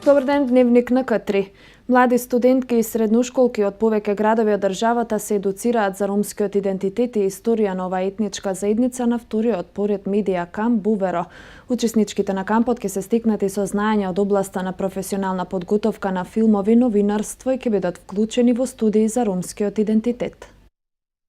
Добар ден, Дневник на К3. Млади студентки и средношколки од повеќе градови од државата се едуцираат за ромскиот идентитет и историја на оваа етничка заедница на вториот поред медија камп Буверо. Учесничките на кампот ќе се стекнати со знаења од областа на професионална подготовка на филмови, новинарство и ќе бидат вклучени во студии за ромскиот идентитет.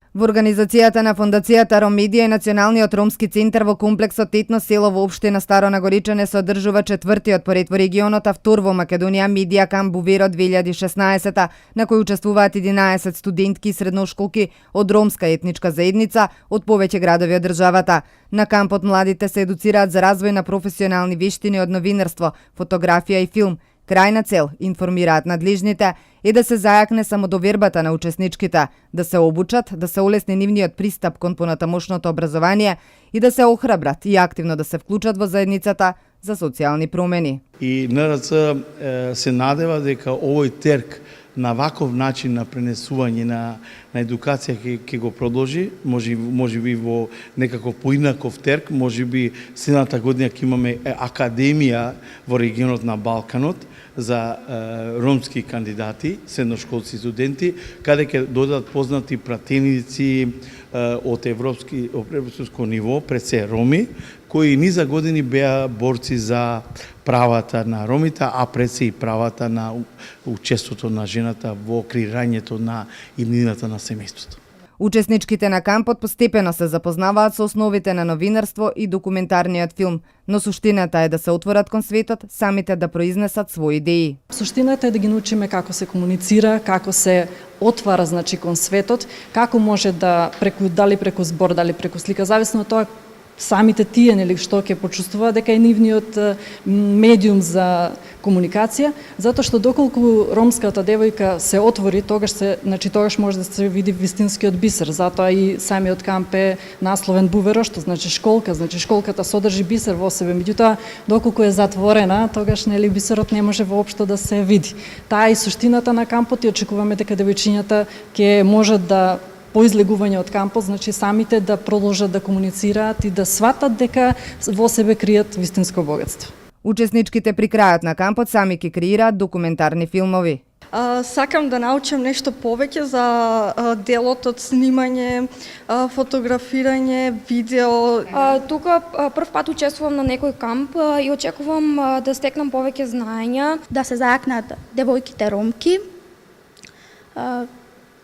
Во организацијата на Фондацијата Ромедија и Националниот ромски центар во комплексот Етно село во општина Старо Нагоричане се одржува четвртиот поред во регионот, а втор во Македонија медија камп Буверо 2016, на кој учествуваат 11 студентки и средношколки од ромска етничка заедница од повеќе градови од државата. На кампот младите се едуцираат за развој на професионални вештини од новинарство, фотографија и филм. Крајна цел, информираат надлежните, е да се зајакне самодовербата на учесничките, да се обучат, да се олесни нивниот пристап кон понатамошното образование и да се охрабрат и активно да се вклучат во заедницата за социјални промени. И НРЦ се надева дека овој терк на ваков начин на пренесување на едукација ќе го продолжи, може би во некако поинаков терк, може би следната година ќе имаме академија во регионот на Балканот за ромски кандидати, средношколци студенти, каде ќе додадат познати пратеници од европско ниво, пред се роми, кои низа години беа борци за правата на ромите, а пред се и правата на учеството на жената во креирањето на иднината на семејството. Учесничките на кампот постепено се запознаваат со основите на новинарство и документарниот филм, но суштината е да се отворат кон светот, самите да произнесат своји идеи. Суштината е да ги научиме како се комуницира, како се отвара кон светот, како може да дали преку збор, дали преку слика, зависно од тоа самите тие што ќе почувствуваат дека е нивниот медиум за комуникација, затоа што доколку ромската девојка се отвори, тогаш може да се види вистинскиот бисер. Затоа и самиот камп е насловен Буверо, што значи школка, школката содржи бисер во себе. Меѓутоа, доколку е затворена, тогаш бисерот не може воопшто да се види. Таа е суштината на кампот и очекуваме дека девојчињата ќе можат да по излегување од кампот, самите да продолжат да комуницираат и да сватат дека во себе кријат вистинско богатство. Учесничките при крајот на кампот сами ќе креираат документарни филмови. Сакам да научам нешто повеќе за делот од снимање, фотографирање, видео. Тука прв пат учествувам на некој камп и очекувам да стекнам повеќе знаења, да се зајакнат девојките ромки,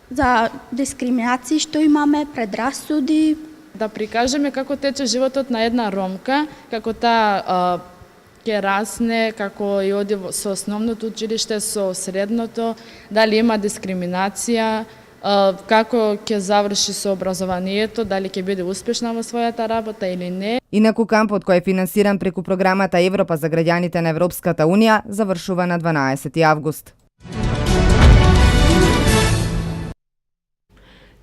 за дискриминации што имаме, предрасуди. Да прикажеме како тече животот на една ромка, како таа ќе расне, како и оди со основното училиште, со средното, дали има дискриминација, како ќе заврши со образованието, дали ќе биде успешна во својата работа или не. Инаку кампот кој е финансиран преку програмата Европа за граѓаните на Европската Унија завршува на 12 август.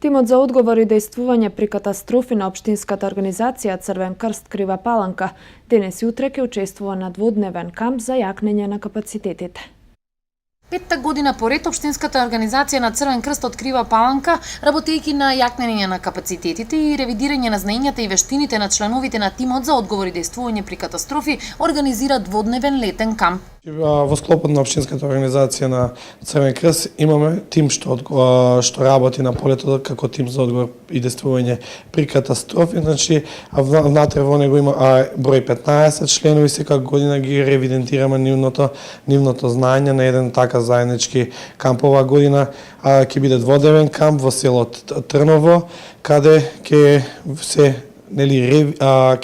Тимот за одговор и дејствување при катастрофи на општинската организација Црвен крст Крива Паланка денес и утре ќе учествува на дводневен камп за јакнење на капацитетите. Петта година поред општинската организација на Црвен крст од Крива Паланка, работејќи на јакнење на капацитетите и ревидирање на знаењата и вештините на членовите на тимот за одговор и дејствување при катастрофи, организира дводневен летен камп. Во склопот на општинската организација на Црвен крст имаме тим што работи на полето како тим за одговор и дејствување при катастрофи. Внатре во него има број 15 членови, секоја година ги ревидентираме нивното знаење на еден така заеднички камп. Оваа година ќе биде дводневен камп во село Трново, каде ќе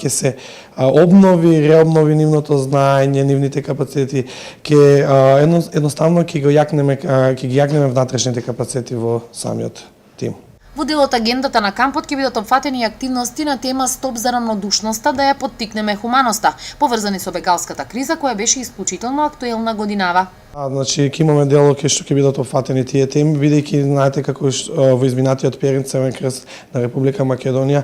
се реобнови нивното знаење, нивните капацитети, едноставно ќе ги јакнеме внатрешните капацитети во самиот тим. Во дел од агендата на кампот ќе бидат опфатени активности на тема Стоп за рамнодушноста, да ја поттикнеме хуманоста, поврзани со бегалската криза која беше исклучително актуелна годинава. Ќе имаме дел што ќе бидат опфатени тие теми, бидејќи знаете како во изминатиот период Црвен крст на Република Македонија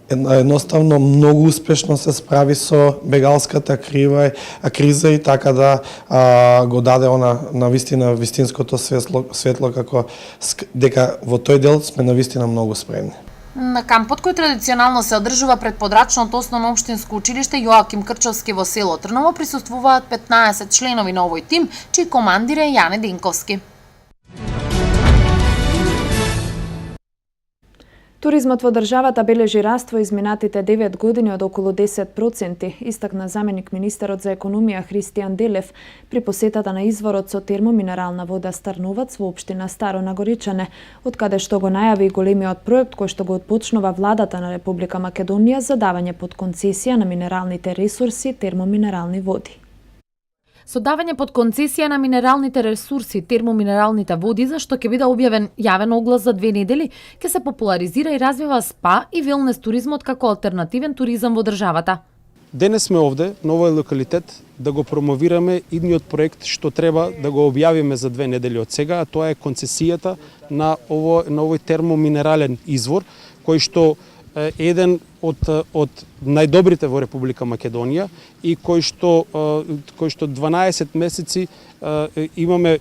едноставно многу успешно се справи со бегалската криза и така да го даде на вистинското светло како дека во тој дел сме на вистина многу спремни. На кампот кој традиционално се одржува пред подрачното основно општинско училиште Јоаким Крчовски во село Трново присуствуваат 15 членови на овој тим, чиј командир е Јане Денковски. Туризмот во државата бележи раст во изминатите 9 години од околу 10%, истакна заменик министерот за економија Христијан Делев при посетата на изворот со термоминерална вода Старновац во општина Старо Нагоричане, од каде што го најави големиот проект кој што го отпочнува владата на Република Македонија за давање под концесија на минералните ресурси термоминерални води. Со давање под концесија на минералните ресурси, термоминералните води, за што ќе биде објавен јавен оглас за 2 недели, ќе се популаризира и развива спа и велнес туризмот како алтернативен туризам во државата. Денес сме овде, на овој локалитет, да го промовираме идниот проект што треба да го објавиме за 2 недели од сега, а тоа е концесијата на овој термоминерален извор, кој што е еден од најдобрите во Република Македонија и кој што 12 месеци имаме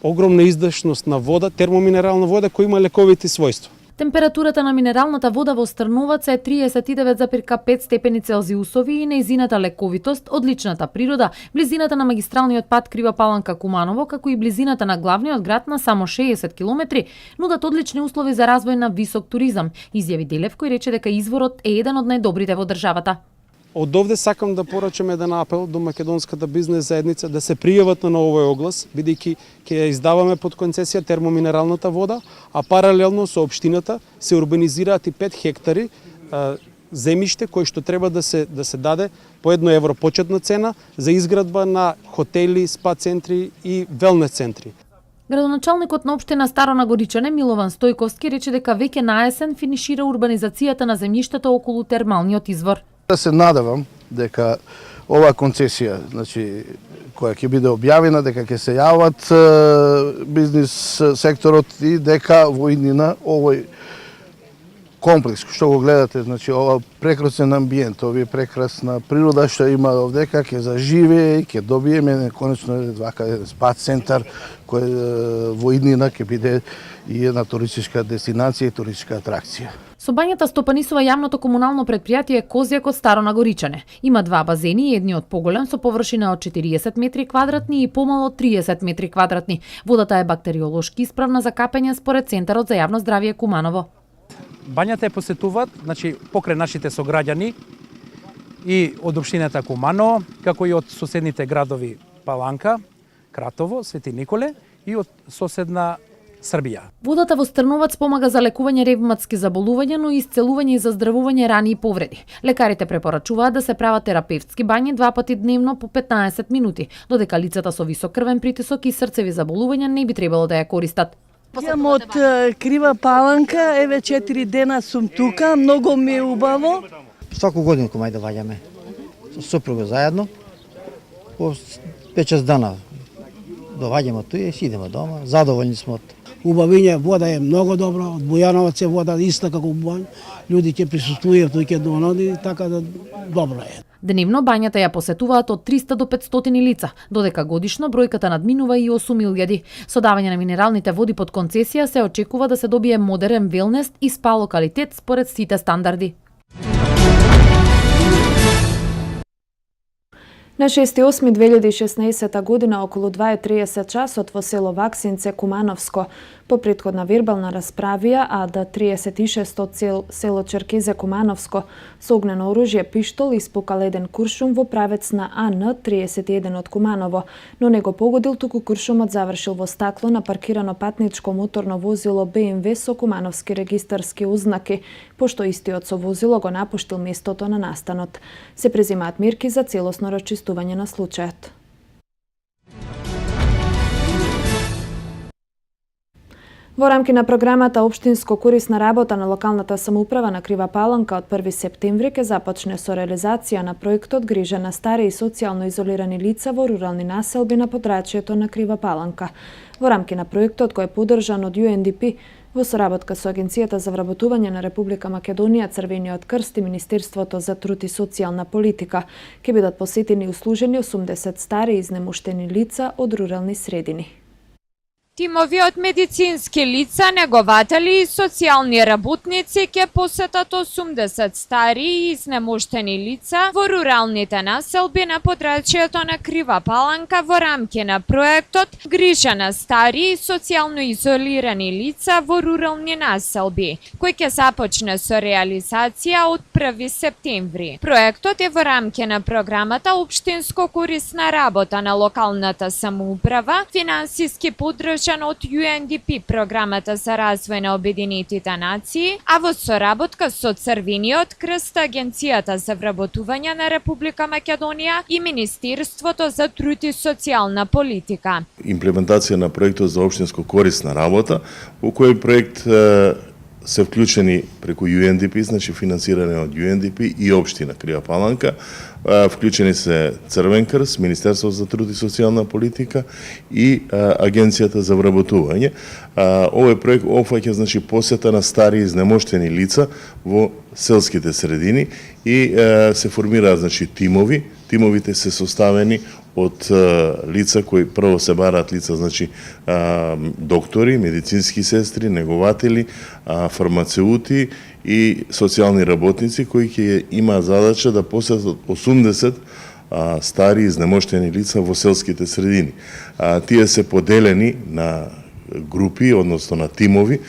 огромна издашност на вода, термоминерална вода која има лековити својства. Температурата на минералната вода во Стрновац е 39,5 степени Целзиусови и нејзината лековитост, одличната природа, близината на магистралниот пат Крива Паланка-Куманово, како и близината на главниот град на само 60 км, нудат одлични услови за развој на висок туризам, изјави Делев, кој рече дека изворот е еден од најдобрите во државата. Од овде сакам да порачам еден апел до македонската бизнес заедница да се пријават на овој оглас, бидејќи ќе ја издаваме под концесија термоминералната вода, а паралелно со општината се урбанизираат и 5 хектари земјиште кои што треба да се даде по €1 почетна цена за изградба на хотели, спа центри и велнес центри. Градоначалникот на општина Старо Нагоричане Милован Стојковски рече дека веќе наесен финишира урбанизацијата на земјиштата околу термалниот извор. Да се надевам дека оваа концесија, значи која ќе биде објавена, дека ќе се јават бизнис секторот и дека во иднина овој комплекс што го гледате, значи ова прекрасен амбиент, овие прекрасна природа што има овдека ќе заживее и ќе добиеме конечно вака спа центар кој во иднина ќе биде и една туристичка дестинација и туристичка атракција. Собањата стопанисува јавното комунално предпријатие Козјак од Старо Нагоричане. Има 2 базени, едниот поголем со површина од 40 метри квадратни и помало од 30 метри квадратни. Водата е бактериолошки исправна за капење според Центарот за јавно здравје Куманово. Бањата ја посетуваат, значи покрај нашите сограѓани и од општината Куманово, како и од соседните градови Паланка, Кратово, Свети Николе и од соседна Србија. Водата во Стрновац помага за лекување ревматски заболувања, но и исцелување и заздравување рани и повреди. Лекарите препорачуваат да се прават терапевтски бањи 2 пати дневно по 15 минути, додека лицата со висок крвен притисок и срцеви заболувања не би требало да ја користат. Јам од Крива Паланка, еве 4 дена сум тука, многу ми е убаво. Сваку годину мај да ваѓаме со сопруга заедно. По 5-6 дана доваѓаме тука и си идеме дома. Задоволни сме од убавиња, вода е многу добра, од Бујановаc е вода иста како Бујан, луѓе ќе присуствуваат тука до оноди, така да добро е. Дневно бањата ја посетуваат од 300 до 500 лица, додека годишно бројката надминува и 8.000. Со давање на минералните води под концесија се очекува да се добие модерен велнес и спа локалитет според сите стандарди. На 6.8.2016 година околу 2:30 часот во село Ваксинце, Кумановско, по претходна вербална расправија, а да 36 од село Черкезе, Кумановско, со огнено оружје пиштол испукал еден куршум во правец на АН 31 од Куманово, но не го погодил, туку куршумот завршил во стакло на паркирано патничко моторно возило БМВ со кумановски регистарски ознаки, пошто истиот со возило го напуштил местото на настанот. Се презимаат мерки за целосно расчистување на случајот. Во рамки на програмата Општинско корисна работа на локалната самоуправа на Крива Паланка од 1 септември ќе започне со реализација на проектот Грижа на стари и социјално изолирани лица во рурални населби на подрачјето на Крива Паланка. Во рамки на проектот, кој е поддржан од UNDP, во соработка со Агенцијата за вработување на Република Македонија, Црвениот крст и Министерството за труд и социјална политика, ќе бидат посетени и услужени 80 стари и изнемуштени лица од рурални средини. Тимови од медицински лица, негователи и социјални работници ќе посетат 80 стари и изнемоштени лица во руралните населби на подрачјето на Крива Паланка во рамки на проектот Грижа на стари и социјално изолирани лица во рурални населби, кој ќе започне со реализација од 1 септември. Проектот е во рамки на програмата Општинско корисна работа на локалната самоуправа, финансиски поддржан од UNDP, програмата за развој на Обединетите нации, а во соработка со Црвениот крст, Агенцијата за вработување на Република Македонија и Министерството за труд и социјална политика. Имплементација на проектот за општинско корисна работа, во кој проект се вклучени преку UNDP, значи финансиране од UNDP и општина Крива Паланка. Вклучени се Црвен крст, Министерството за труд и социјална политика и Агенцијата за вработување. Овој проект опфаќа значи посета на стари изнемоштени лица во селските средини и се формираат значи тимови. Тимовите се составени од лица кои прво се бараат лица, значи доктори, медицински сестри, негователи, фармацеути и социјални работници кои ќе имаат задача да посетат 80 стари изнемоштени лица во селските средини. Тие се поделени на групи, односно на тимови.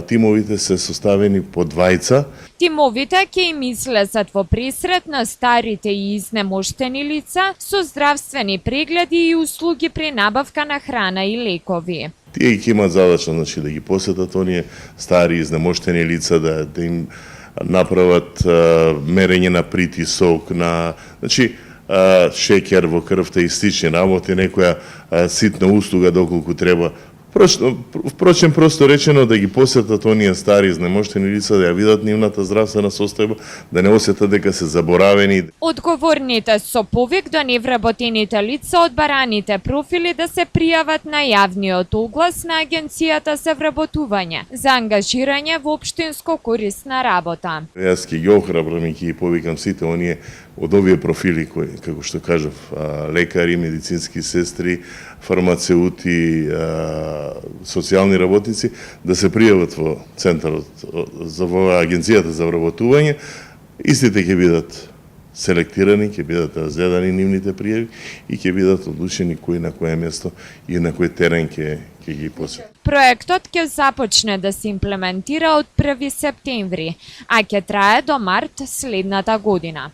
Тимовите се составени по двајца. Тимовите ќе им излезат во пресрет на старите и изнемоштени лица со здравствени прегледи и услуги при набавка на храна и лекови. Тие ќе имаат задача, значи, да ги посетат оние стари изнемоштени лица, да им направат мерење на притисок, на, значи, шеќер во крвта и слични работи, некоја ситна услуга доколку треба. Впрочем, просто речено да ги посетат оние стари изнемоштени лица, да ја видат нивната здравствена состојба, да не осетат дека се заборавени. Одговорните со повик до невработените лица од бараните профили да се пријават на јавниот оглас на Агенцијата за вработување за ангажирање во општинско корисна работа. Јас ќе ги охрабрам и ќе ги повикам сите оние од овие профили кои, како што кажав, лекари, медицински сестри, фармацеути, социјални работници, да се пријават во центарот за Агенцијата за вработување. Истите ќе бидат селектирани, ќе бидат разгледани нивните пријави и ќе бидат одлучени кој на кое место и на кој терен ќе ги посети. Проектот ќе започне да се имплементира од 1 септември, а ќе трае до март следната година.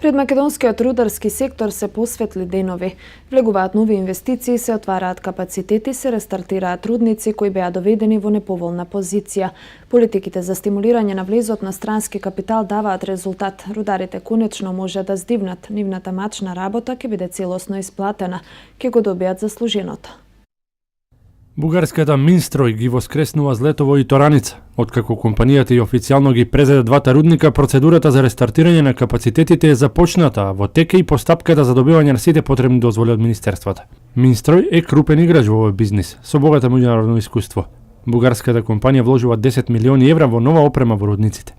Пред македонскиот рударски сектор се посветли денови. Влегуваат нови инвестиции, се отвараат капацитети, се рестартираат рудници кои беа доведени во неповолна позиција. Политиките за стимулирање на влезот на странски капитал даваат резултат. Рударите конечно може да здивнат. Нивната мачна работа ќе биде целосно исплатена, ќе го добијат заслуженото. Бугарската Минстрој ги воскреснува Злетово и Тораница. Откако компанијата и официјално ги презеде двата рудника, процедурата за рестартирање на капацитетите е започната, а во тека и постапката за добивање на сите потребни дозволи од министерствата. Минстрој е крупен играч во овој бизнис, со богато меѓународно искуство. Бугарската компанија вложува 10 милиони евра во нова опрема во рудниците.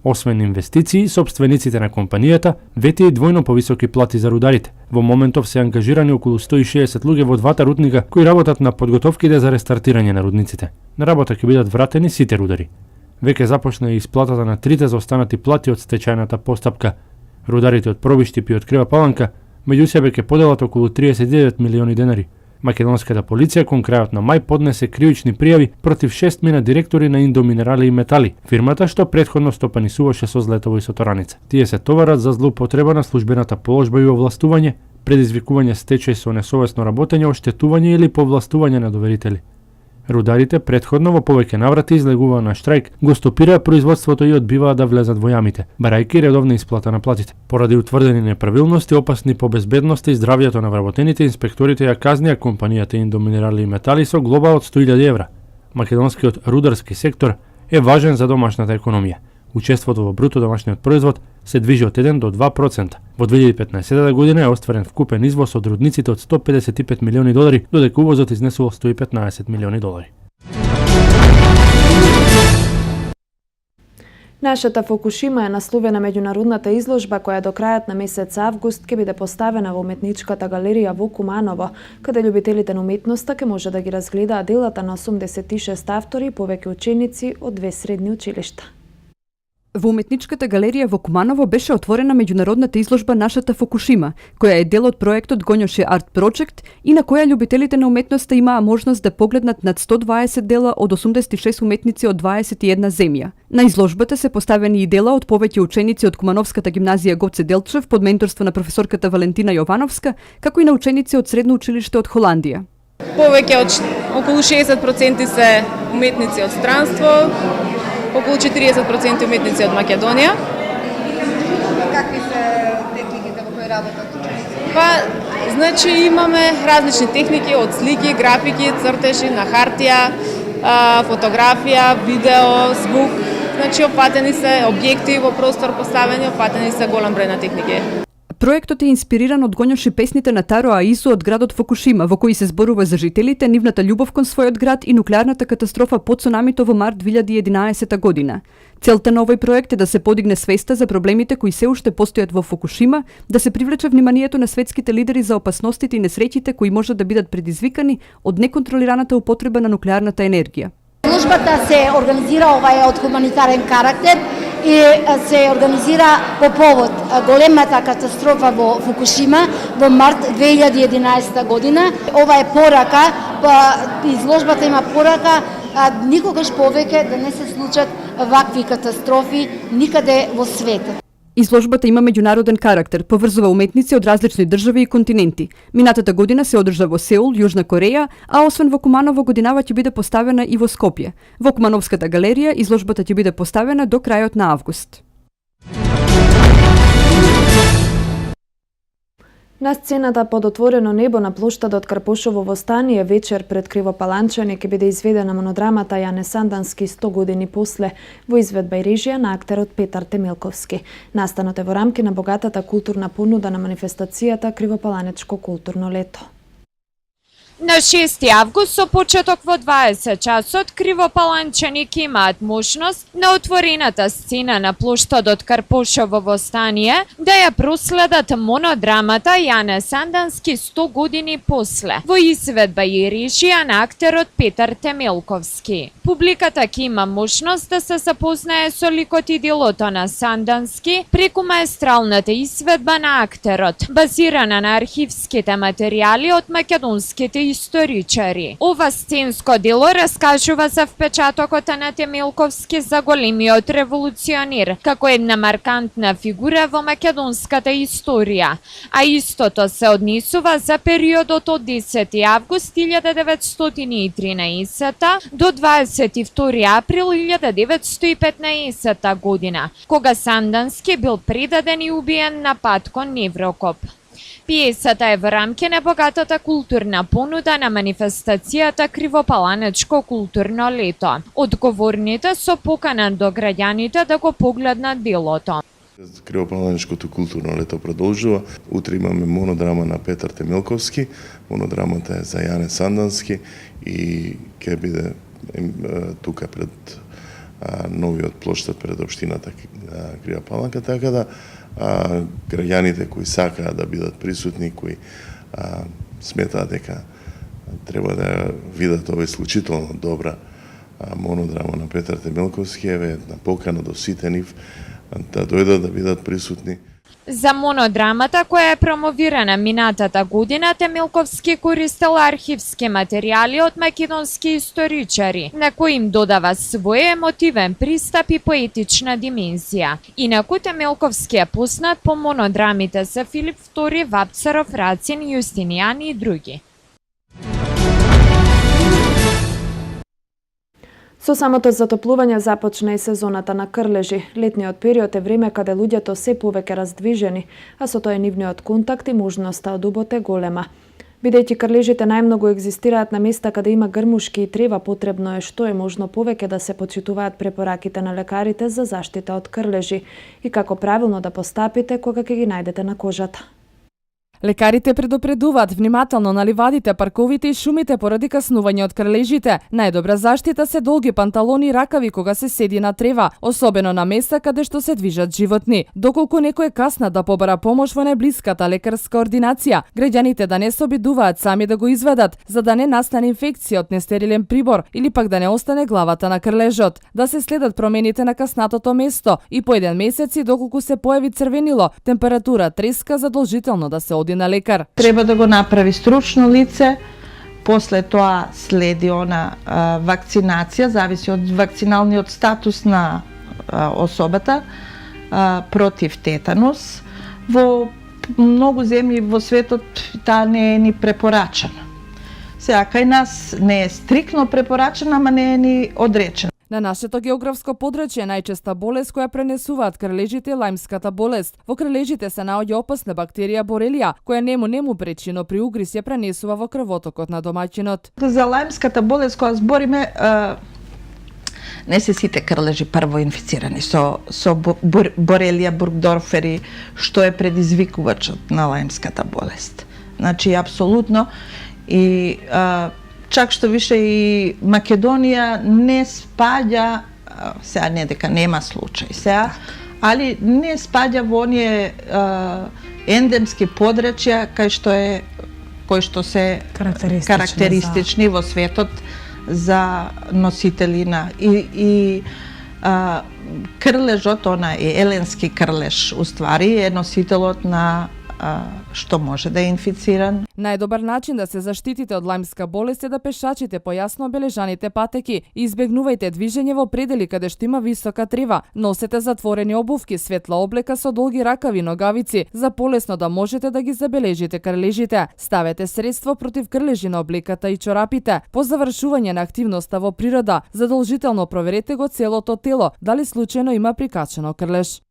Освен инвестиции, собствениците на компанијата вети и двојно повисоки плати за рударите. Во моментов се ангажирани околу 160 луѓе во двата рудника кои работат на подготовките за рестартирање на рудниците. На работа ќе бидат вратени сите рудари. Веќе започна и исплатата на трите заостанати плати од стечајната постапка. Рударите од Пробиштип и од Крива Паланка меѓу себе ќе поделат околу 39 милиони денари. Македонската полиција кон крајот на мај поднесе кривични пријави против 6 мина директори на Индоминерали и Метали, фирмата што претходно стопанисуваше со Злетово и со Тораница. Тие се товарат за злоупотреба на службената положба и овластување, предизвикување стечај со несовесно работење, оштетување или повластување на доверители. Рударите претходно во повеќе наврати излегуваа на штрајк, го стопираа производството и одбиваа да влезат во јамите, барајќи редовна исплата на платите. Поради утврдени неправилности, опасни по безбедноста и здравјето на вработените, инспекторите ја казнија компанијата Индоминерали и Метали со глоба од 100.000 евра. Македонскиот рударски сектор е важен за домашната економија. Учеството во бруто домашниот производ се движи од 1 до 2%. Во 2015 година е остварен вкупен извоз од рудниците од 155 милиони долари, додека увозот изнесувал 115 милиони долари. Нашата Фукушима е насловена меѓународната изложба која до крајот на месец август ќе биде поставена во уметничката галерија во Куманово, каде љубителите на уметноста ќе може да ги разгледаат делата на 86 автори и повеќе ученици од 2 средни училишта. Во уметничката галерија во Куманово беше отворена меѓународната изложба Нашата Фукушима, која е дел од проектот Гонјоши Арт Project и на која љубителите на уметноста имаа можност да погледнат над 120 дела од 86 уметници од 21 земја. На изложбата се поставени и дела од повеќе ученици од Кумановската гимназија Гоце Делчев под менторство на професорката Валентина Јовановска, како и на ученици од Средно училиште од Холандија. Повеќе од околу 60% се уметници од странство, околу 40% уметници од Македонија. Какви се техниките во кои работат ученици? Па, значи имаме различни техники од слики, графики, цртежи на хартија, фотографија, видео, звук. Значи опфатени се објекти во простор поставени, опфатени се голем број на техники. Проектот е инспириран од Гонјоши песните на Таро Аису од градот Фукушима, во кои се зборува за жителите, нивната љубов кон својот град и нуклеарната катастрофа под цунамито во март 2011 година. Целта на овој проект е да се подигне свеста за проблемите кои се уште постојат во Фукушима, да се привлече вниманието на светските лидери за опасностите и несреќите кои можат да бидат предизвикани од неконтролираната употреба на нуклеарната енергија. Изложбата се организира, ова е од хуманитарен карактер и се организира по повод големата катастрофа во Фукушима во март 2011 година. Ова е порака, изложбата има порака никогаш повеќе да не се случат вакви катастрофи никаде во светот. Изложбата има меѓународен карактер, поврзува уметници од различни држави и континенти. Минатата година се одржа во Сеул, Јужна Кореја, а освен во Куманово годинава ќе биде поставена и во Скопје. Во Кумановската галерија изложбата ќе биде поставена до крајот на август. На сцената под отворено небо на плоштадот Карпошово во Станије вечер пред Кривопаланчани ќе биде изведена монодрамата Јане Сандански 100 години после во изведба и режија на актерот Петар Темелковски. Настанот е во рамки на богатата културна понуда на манифестацијата Кривопаланечко културно лето. На 6 август со почеток во 20 часот Кривопаланчани ќе имаат можност на отворената сцена на плоштадот Карпошово во Станије да ја проследат монодрамата Јане Сандански 100 години после во изведба и режија на актерот Петар Темелковски. Публиката ќе има можност да се запознае со ликот и делото на Сандански преку маестралната изведба на актерот, базирана на архивските материјали од македонските историчари. Ова сценско дело раскажува за впечатокот на Темелковски за големиот револуционер, како една маркантна фигура во македонската историја, а истото се однесува за периодот од 10 август 1913 до 22 април 1915 година, кога Сандански бил предаден и убиен на пат кон Неврокоп. Пиесата е во рамки на богатата културна понуда на манифестацијата Кривопаланечко културно лето. Одговорните со покана до граѓаните да го погледнат делото. Кривопаланечкото културно лето продолжува. Утре имаме монодрама на Петар Темелковски. Монодрамата е за Јане Сандански и ќе биде тука пред новиот плоштад пред општината Крива Паланка, така да граѓаните кои сакаат да бидат присутни, кои сметаат дека треба да видат овој случително добра монодрама на Петар Темелковски, еве една покана до сите нив да дојдат да бидат присутни. За монодрамата која е промовирана минатата година, Темелковски користел архивски материјали од македонски историчари, на кои им додава свој емотивен пристап и поетична димензија. Инаку Темелковски е познат по монодрамите за Филип II, Вапцаров, Рацин, Јустинијан и други. Со самото затоплување започна и сезоната на крлежи. Летниот период е време каде луѓето се повеќе раздвижени, а со тоа нивниот контакт и можноста од убот е голема. Бидејќи крлежите најмногу екзистираат на места каде има грмушки и трева, потребно е што е можно повеќе да се почитуваат препораките на лекарите за заштита од крлежи и како правилно да постапите кога ќе ги најдете на кожата. Лекарите предупредуваат внимателно на ливадите, парковите и шумите поради каснување од крлежите. Најдобра заштита се долги панталони и ракави кога се седи на трева, особено на места каде што се движат животни. Доколку некој касна да побара помош во најблиската лекарска ординација, граѓаните да не се обидуваат сами да го изведат, за да не настане инфекција од нестерилен прибор или пак да не остане главата на крлежот. Да се следат промените на каснатото место и по 1 месец и доколку се појави црвенило, температура, треска, задолжително да се оди на лекар. Треба да го направи стручно лице, после тоа следи вакцинација, зависи од вакциналниот статус на особата против тетанус. Во многу земји во светот таа не е ни препорачена. Сега кај нас не е стрикно препорачена, ама не е ни одречена. На нашето географско подрачје најчеста болест која пренесуваат крлежите е лајмската болест. Во крлежите се наоѓа опасна бактерија борелија, која нему пречи, но при угрис ја пренесува во крвотокот на домаќинот. За лајмската болест која збориме, не се сите крлежи прво инфицирани со борелија бургдорфери, што е предизвикувачот на лајмската болест. Значи, апсолутно, и чак што више и Македонија не спаѓа, сега не дека нема случај сега, али не спаѓа во оние ендемски подрачја кои што се карактеристични во светот за носители на и крлежот, е еленски крлеж, уствари е носителот на што може да е инфициран. Најдобар начин да се заштитите од лајмска болест е да пешачите по јасно обележаните патеки и избегнувајте движење во предели каде што има висока трева. Носете затворени обувки, светла облека со долги ракави, ногавици, за полесно да можете да ги забележите крлежите. Ставете средство против крлежи на облеката и чорапите. По завршување на активноста во природа, задолжително проверете го целото тело, дали случајно има прикачено крлеж.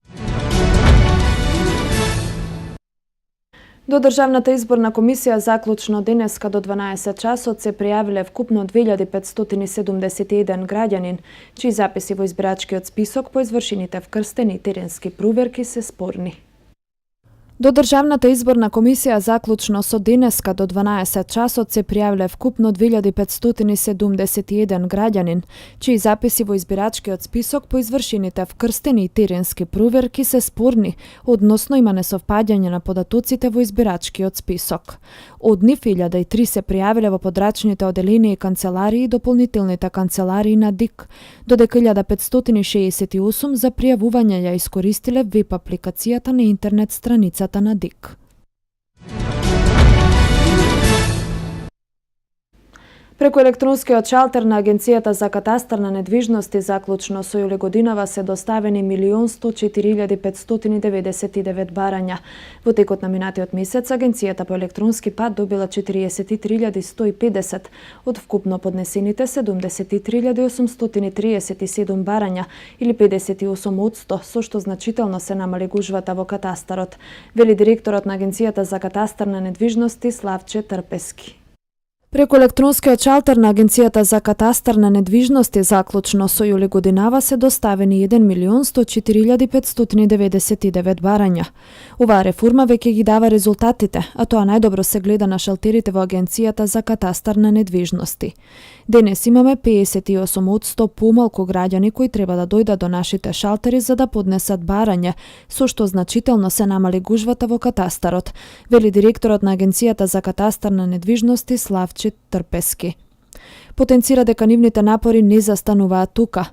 До Државната изборна комисија заклучно денеска до 12 часот се пријавиле вкупно 2571 граѓанин, чии записи во избирачкиот список по извршените вкрстени теренски проверки се спорни. До Државната изборна комисија заклучно со денеска до 12 часот се пријавиле вкупно 2571 граѓанин, чии записи во избирачкиот список по извршените вкрстени теренски проверки се спорни, односно има несовпаѓање на податоците во избирачкиот список. Од нив 1003 се пријавиле во подрачните оделенија и канцеларии и дополнителните канцеларии на ДИК, додека 1568 за пријавување ја искористиле веб апликацијата на интернет страницата на ДИК. Преку електронскиот шалтер на Агенцијата за катастар на недвижности заклучно со јули годинава се доставени 1.104.599 барања. Во текот на минатиот месец Агенцијата по електронски пат добила 43.150 од вкупно поднесените 73.837 барања или 58%, со што значително се намали гужвата во катастарот, вели директорот на Агенцијата за катастар на недвижности Славче Трпески. Преку електронскиот шалтер на Агенцијата за катастар на недвижности заклучно со јули годинава се доставени 1.104.599 барања. Оваа реформа веќе ги дава резултатите, а тоа најдобро се гледа на шалтерите во Агенцијата за катастар на недвижности. Денес имаме 58% помалку граѓани кои треба да дојдат до нашите шалтери за да поднесат барање, со што значително се намали гужвата во катастарот, вели директорот на Агенцијата за катастар на недвижности Славче Трпески. Потенцира дека нивните напори не застануваат тука.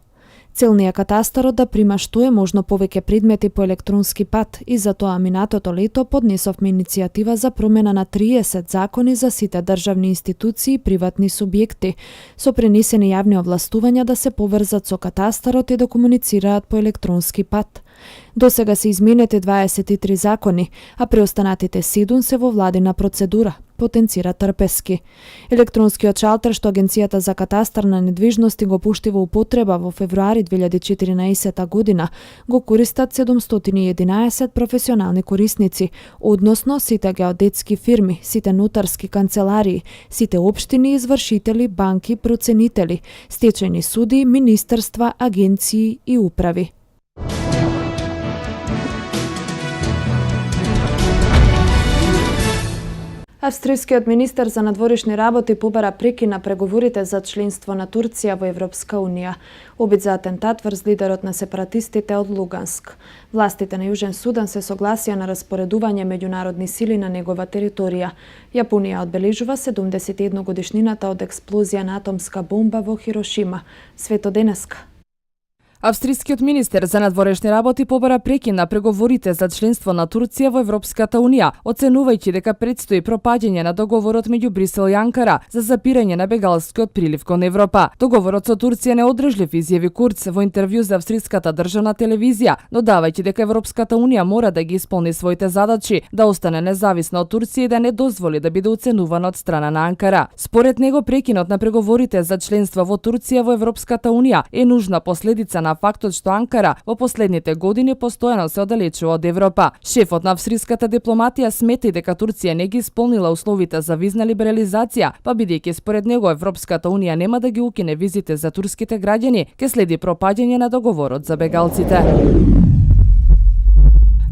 Целниот катастарот да прима што е можно повеќе предмети по електронски пат и затоа минатото лето поднесовме иницијатива за промена на 30 закони за сите државни институции и приватни субјекти, со пренесени јавни овластувања да се поврзат со катастарот и да комуницираат по електронски пат. До сега се изменети 23 закони, а преостанатите 7 се во владина процедура, потенцира Трпески. Електронскиот шалтер што Агенцијата за катастар на недвижности го пушти во употреба во февруари 2014 година го користат 711 професионални корисници, односно сите геодетски фирми, сите нотарски канцеларии, сите општини, извршители, банки, проценители, стечајни суди, министерства, агенции и управи. Австријскиот министер за надворешни работи побара прекин на преговорите за членство на Турција во Европска унија. Обид за атентат врз лидерот на сепаратистите од Луганск. Властите на Јужен Судан се согласија на распоредување меѓународни сили на негова територија. Јапонија одбележува 71 годишнината од експлозија на атомска бомба во Хирошима. Свето денеска. Австријскиот министер за надворешни работи побара прекин на преговорите за членство на Турција во Европската унија, оценувајќи дека предстои пропаѓање на договорот меѓу Брисел и Анкара за запирање на бегалскиот прилив кон Европа. Договорот со Турција не одржлив, изјави Курц во интервју за австриската државна телевизија, додавајќи дека Европската унија мора да ги исполни своите задачи, да остане независна од Турција и да не дозволи да биде уценувана од страна на Анкара. Според него, прекинот на преговорите за членство во Турција во Европската унија е нужна последица на фактот што Анкара во последните години постојано се оддалечува од Европа. Шефот на австриската дипломатија смета и дека Турција не ги исполнила условите за визна либерализација, па бидејќи според него Европската унија нема да ги укине визите за турските граѓани, ке следи пропаѓање на договорот за бегалците.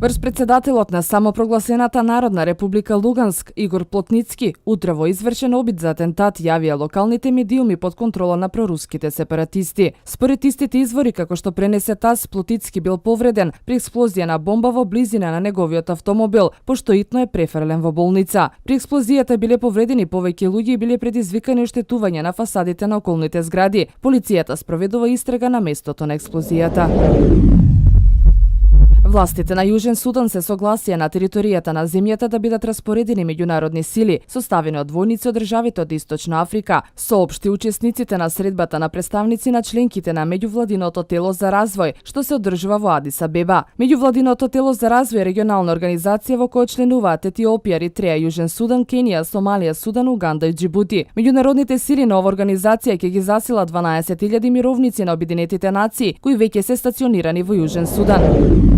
Врз председателот на самопрогласената Народна република Луганск Игор Плотницки утре во извршен обид за атентат јавија локалните медиуми под контрола на проруските сепаратисти. Според истите извори, како што пренесе ТАСС, Плотницки бил повреден при експлозија на бомба во близина на неговиот автомобил, пошто итно е префрлен во болница. При експлозијата биле повредени повеќе луѓе и биле предизвикани оштетувања на фасадите на околните згради. Полицијата спроведува истрага на местото на експлозијата. Властите на Јужен Судан се согласија на територијата на земјата да бидат распоредени меѓународни сили, составени од војници од државите од Источна Африка, соопшти учесниците на средбата на представници на членките на меѓувладиното тело за развој, што се одржува во Адис Абеба. Меѓувладиното тело за развој е регионална организација во која членуваат Етиопија, Еритреја, Јужен Судан, Кенија, Сомалија, Судан, Уганда и Џибути. Меѓународните сили на ова организација ќе ги засила 12.000 мировници на Обединетите нации, кои веќе се стационирани во Јужен Судан.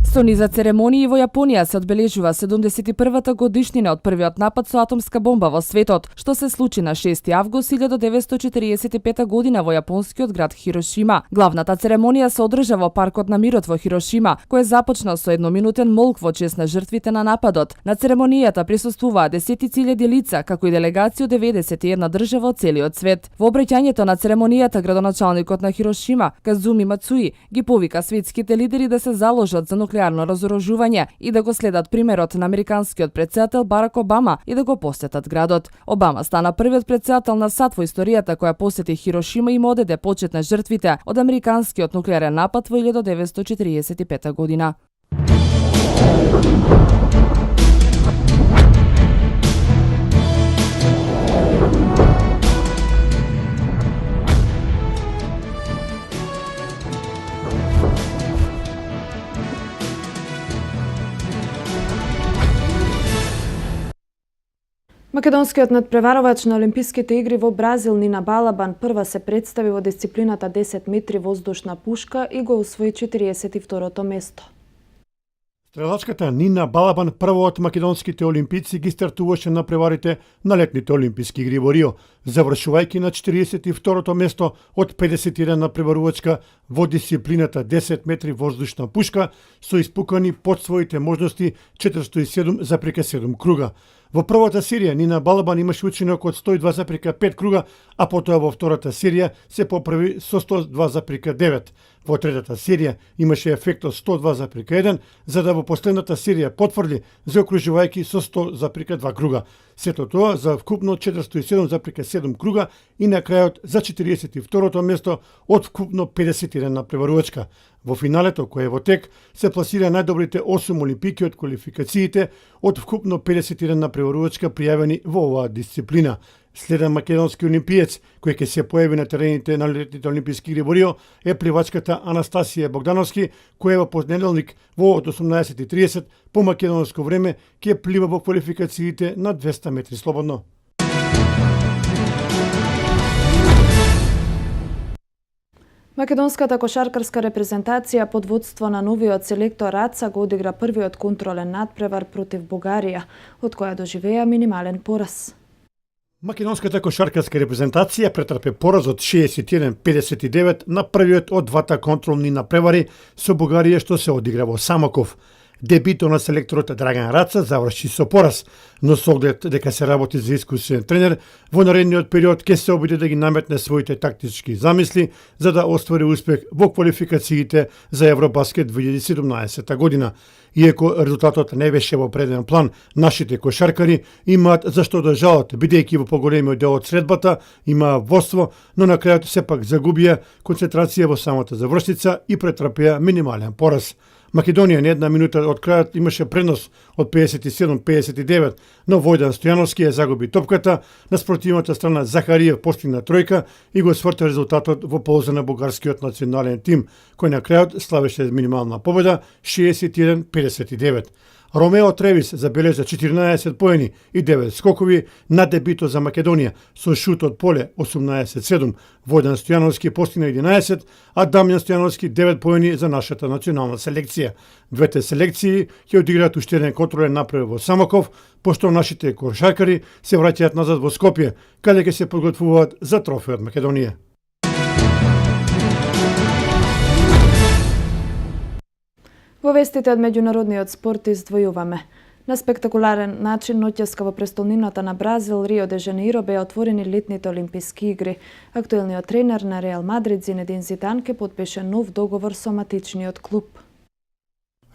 Со низа церемонии во Јапонија се одбележува 71-та годишнина од првиот напад со атомска бомба во светот, што се случи на 6 август 1945 година во јапонскиот град Хирошима. Главната церемонија се одржа во паркот на мирот во Хирошима, кој започна со едноминутен молк во чест на жртвите на нападот. На церемонијата присуствуваа десетици илјади лица, како и делегации од 91 држава од целиот свет. Во обраќањето на церемонијата градоначалникот на Хирошима, Казуми Мацуи, ги повика светските лидери да се заложат за нуклеарно разоружување и да го следат примерот на американскиот претседател Барак Обама и да го посетат градот. Обама стана првиот претседател на САД во историјата која посети Хирошима и му одаде почет на жртвите од американскиот нуклеарен напад во 1945 година. Македонскиот надпреварувач на Олимписките игри во Бразил Нина Балабан прва се представи во дисциплината 10 метри воздушна пушка и го освои 42-то место. Стрелачката Нина Балабан прво од македонските олимпици ги стартуваше на преварите на летните олимписки игри во Рио, завршувајќи на 42-то место од 51 надпреварувачка во дисциплината 10 метри воздушна пушка со испукани под своите можности 407,7 круга. Во првата серија Нина Балабан имаше учинок од 102,5 круга, а потоа во втората серија се поправи со 102,9. Во третата серија имаше ефект од 102,1, за да во последната серија потврди, заокружувајќи со 100,2 круга. Сето тоа за вкупно 407,7 круга и на крајот за 42-то место од вкупно 51 надпреварувачка. Во финалето, кој е во тек, се пласира најдобрите 8 олимпики од квалификациите од вкупно 51 надпреварувачка пријавени во оваа дисциплина. Следен македонски олимпиец кој ќе се појави на терените на летните олимписки игри во Рио е пливачката Анастасија Богдановски, која во понеделник во 18:30 по македонско време ќе плива во квалификациите на 200 метри слободно. Македонската кошаркарска репрезентација под водство на новиот селектор Раца го одигра првиот контролен надпревар против Бугарија, од која доживеа минимален пораз. Македонската кошаркарска репрезентација претрпе пораз од 61-59 на првиот од двата контролни напревари со Бугарија што се одигра во Самоков. Дебито на селекторот Драган Раца заврши со пораз, но со оглед дека се работи за искусен тренер, во наредниот период ќе се обиде да ги наметне своите тактички замисли за да оствари успех во квалификациите за Евробаскет 2017 година. Иако резултатот не беше во преден план, нашите кошаркари имаат зашто да жалат, бидејќи во поголемиот дел од средбата имаа водство, но на крајот сепак загубија концентрација во самата завршница и претрпеа минимален пораз. Македонија не една минута од крајот имаше преднос од 57-59, но Војдан Стојановски ја загуби топката, на спротивната страна Захариев постигна тројка и го сврта резултатот во полза на бугарскиот национален тим, кој на крајот славеше минимална победа 61-59. Ромео Тревис забележа 14 поени и 9 скокови на дебито за Македонија со шут од поле 18-7. Војдан Стојановски постигна 11, а Дамјан Стојановски 9 поени за нашата национална селекција. Двете селекции ќе одиграат уште еден контролен направ во Самоков, пошто нашите кошаркари се враќаат назад во Скопје, каде ќе се подготвуваат за трофеот Македонија. Во вестите од меѓународниот спорт издвојуваме. На спектакуларен начин ноќеска во престолнината на Бразил, Рио де Жанеиро, беа отворени летните олимписки игри. Актуелниот тренер на Реал Мадрид Зинедин Зидан ке подпише нов договор со матичниот клуб.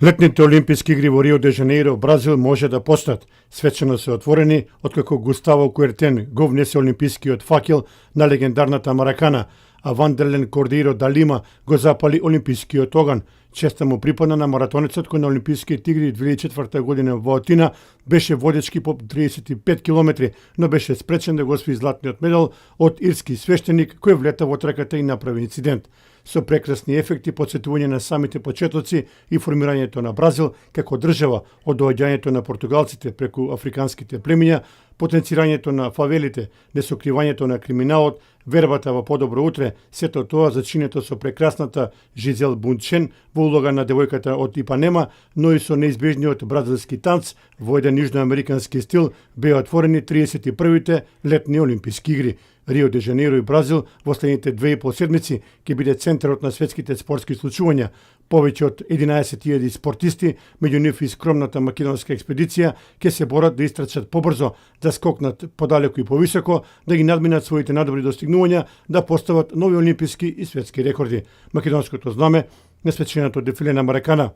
Летните олимписки игри во Рио де Жанеиро, Бразил, може да постат. Свечено се отворени, откако Густаво Куертен го внесе олимпискиот факел на легендарната Маракана, а Вандерлен Кордеиро да Лима го запали олимпискиот оган. Честа му припадна на маратонецот кој на Олимписките игри 2004 година во Атина беше водечки по 35 километри, но беше спречен да го освои златниот медал од ирски свештеник кој влета во трката и направи инцидент. Со прекрасни ефекти, подсетување на самите почетоци и формирањето на Бразил како држава од доаѓањето на португалците преку африканските племиња, потенцирањето на фавелите, несокривањето на криминалот, вербата во подобро утре, сето тоа зачинето со прекрасната Жизел Бунчен во улога на девојката од Ипанема, но и со неизбежниот бразилски танц во еден јужноамерикански стил беа отворени 31-те летни олимписки игри. Рио де Жанеиро и Бразил во следните 2,5 седмици ќе биде центарот на светските спортски случувања. Повеќе од 11.000 спортисти, меѓу нив и скромната македонска експедиција, ќе се борат да истрчат побрзо, да скокнат подалеку и повисоко, да ги надминат своите надобри достигнувања, да постават нови олимписки и светски рекорди. Македонското знаме на свеченото дефиле на Маракана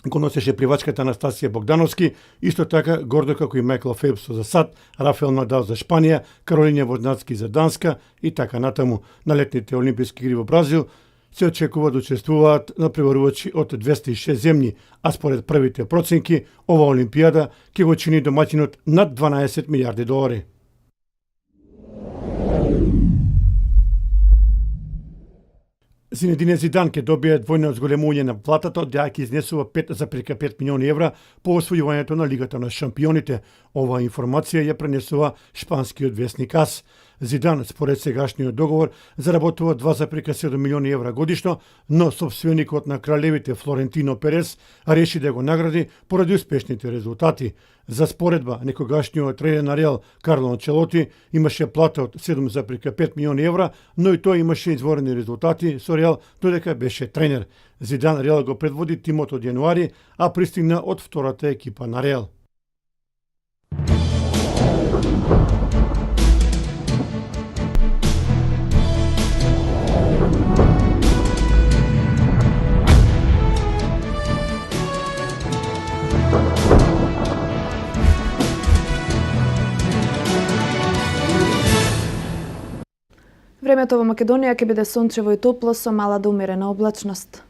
го носеше пливачката Анастасија Богдановски, исто така гордо како и Майкл Фелпс за САД, Рафаел Надал за Шпанија, Каролина Вознацки за Данска и така натаму. На летните олимписки игри во Бразил се очекува да учествуваат надпреварувачи од 206 земји, а според првите проценки, ова олимпијада ќе го чини домаќинот над 12 милиарди долари. Зинедин Зидан ќе добие двојно зголемување на платата, од ја ќе изнесува 5,5 милиони евра по освојувањето на Лигата на шампионите. Оваа информација ја пренесува шпанскиот весник АС. Зидан, според сегашниот договор, заработува 2,7 милиони евра годишно, но собственикот на кралевите Флорентино Перес реши да го награди поради успешните резултати. За споредба, некогашниот тренер на Реал Карло Анчелоти имаше плата од 7,5 милиони евра, но и тој имаше изворени резултати со Реал додека беше тренер. Зидан Реал го предводи тимот од јануари, а пристигна од втората екипа на Реал. Времето во Македонија ќе биде сончево и топло со мала до умерена облачност.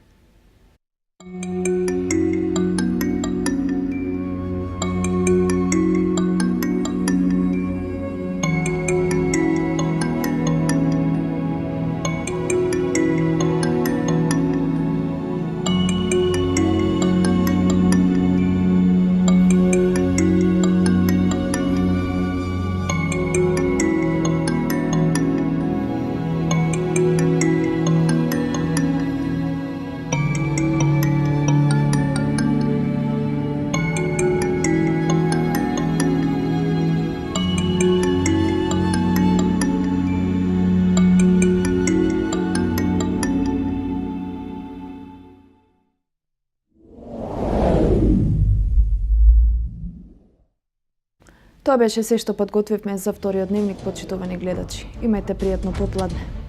Тоа беше се што подготвивме за вториот дневник, почитувани гледачи. Имајте пријатно попладне.